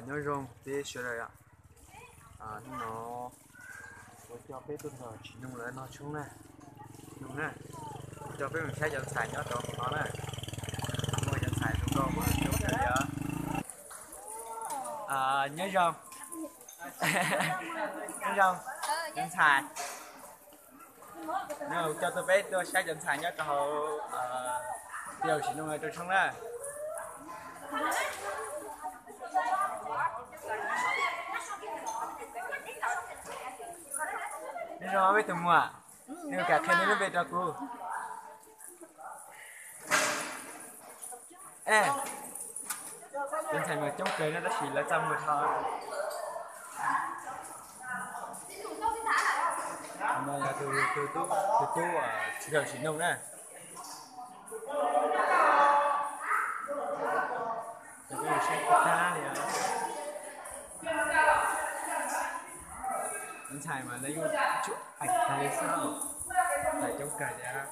nhớ rong tí sửa rồi ạ. Nó cho bé tôi rồi chỉ nung lại nó xuống nè, nung nè, cho bé mình sẽ dẫn xài nhớ cho nó nè, mua dẫn xài xuống đâu mà chút rồi giờ. Nhớ rong, nhớ rong, dẫn xài. Nếu cho tôi bé tôi sẽ dẫn xài nhớ cho họ điều chỉ nung lại tôi xuống nè. Đi rồi với tụi mua nhưng cả khen nó về cho cô. Ê trên thành mà chống cười nó đã chỉ là trăm người thôi. Hôm nay là từ tu chỉ đầu chỉ nông nè. Cái này sẽ có ta thì anh xài mà lấy chụp ảnh hay sao phải trong cả nhà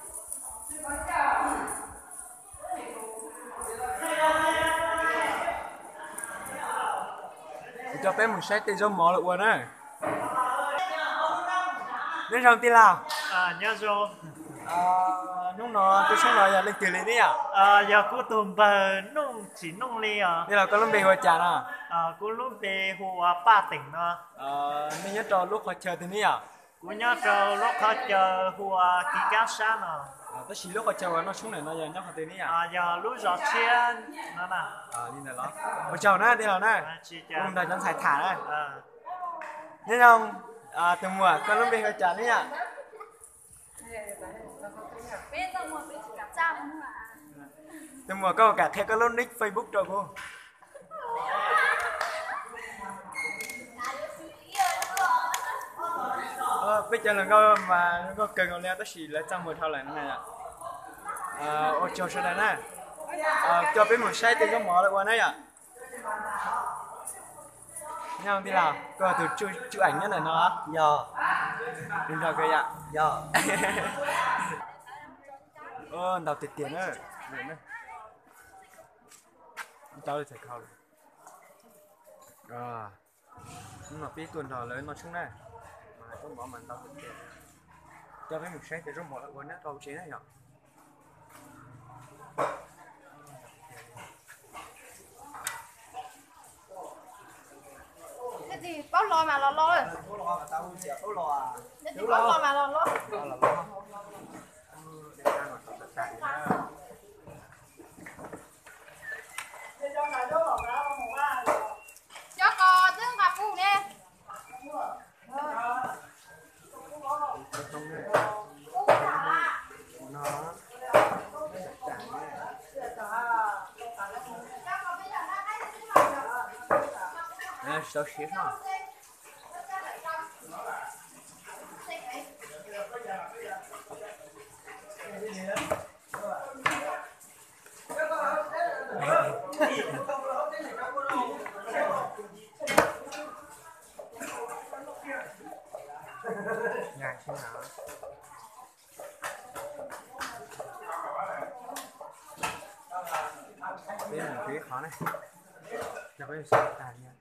cho phép mình xét tên giống mỏ lại quên á nhớ rong tí nào nhớ rồi lúc nó tôi xuống rồi giờ lên từ lên đi giờ cô tụm bờ nung chỉ nung li đây là có lúc về hồi chả cô lúc về hồ ba tỉnh mình nhớ trò lúc họ chờ từ ní cô nhớ trò lúc họ chờ hồ kỳ cá sa tôi chỉ lúc họ chờ nó xuống này nó giờ nhớ họ từ ní giờ lúc giọt chiên nó nè đi này đó họ chờ nè đi nào nè hôm nay chẳng xài thả đây nhớ không từ mùa có lúc về hồi chả ní từ mùa có cả theo cái lô nick Facebook rồi cô. Bây giờ là có mà có cần còn leo tới xì lại trong 10 thao lại này ô cho sau đây nè cho biết một sai thì có mở lại qua đấy nhau đi nào có từ chụp ảnh nhất là nó giờ đi ra cái giờ đào tiền nữa tao đi chạy khâu nhưng mà biết tuần thọ lớn nó xuống này mà tôi bỏ mình tao tiền cho cái một xe thì rất một là quên á câu chế này nhở cái gì bóc lò mà lò rồi bóc lò mà tao chèo bóc lò cái gì bóc lò mà lò là cho con chứ mà phụ nè sao xếp hả? Ngài xem nào. Đây là một cái khó này. Cho cái sự tàn nha.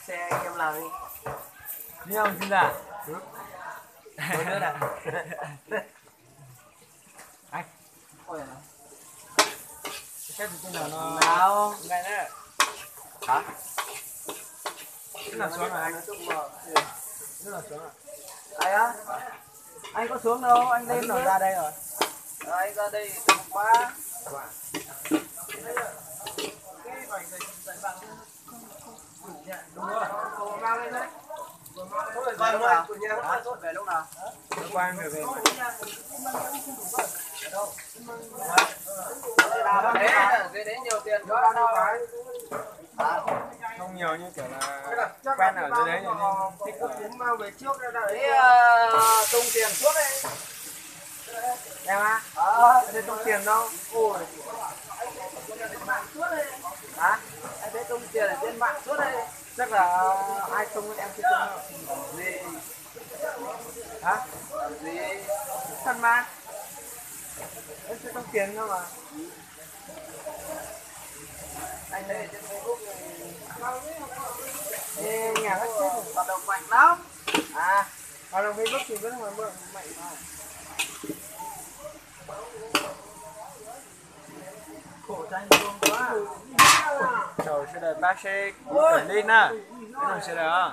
Xe em làm đi. Đi không xin ra. Tôi nữa nè. Anh. Ôi à. Cái gì nào nó nào ngay đấy. hả? Cái nào xuống rồi anh? Cái nào xuống rồi? Ai á? Anh có xuống đâu, anh lên rồi ra đây rồi. Anh ra đây từ quá. Đúng rồi. Mang lên đấy. Về lúc nào? Về lúc nào? Nó quang rồi về. Cái đấy nhiều tiền quá đâu phải. Không nhiều như kiểu là quen ở dưới đấy nên thích cũng mang về trước đây đấy tung tiền suốt đấy. em á Thế tung tiền đâu? Ôi. Hả? Anh thấy tung tiền ở trên mạng Chắc là ai không em sẽ không gì hả gì thật mà em sẽ không tiền đâu mà anh đây trên Facebook thì nhà rất chết hoạt động mạnh lắm hoạt động Facebook thì vẫn hoạt động mạnh mà khổ tranh luôn quá trời sẽ đời bác sẽ đi nè cái này sẽ đời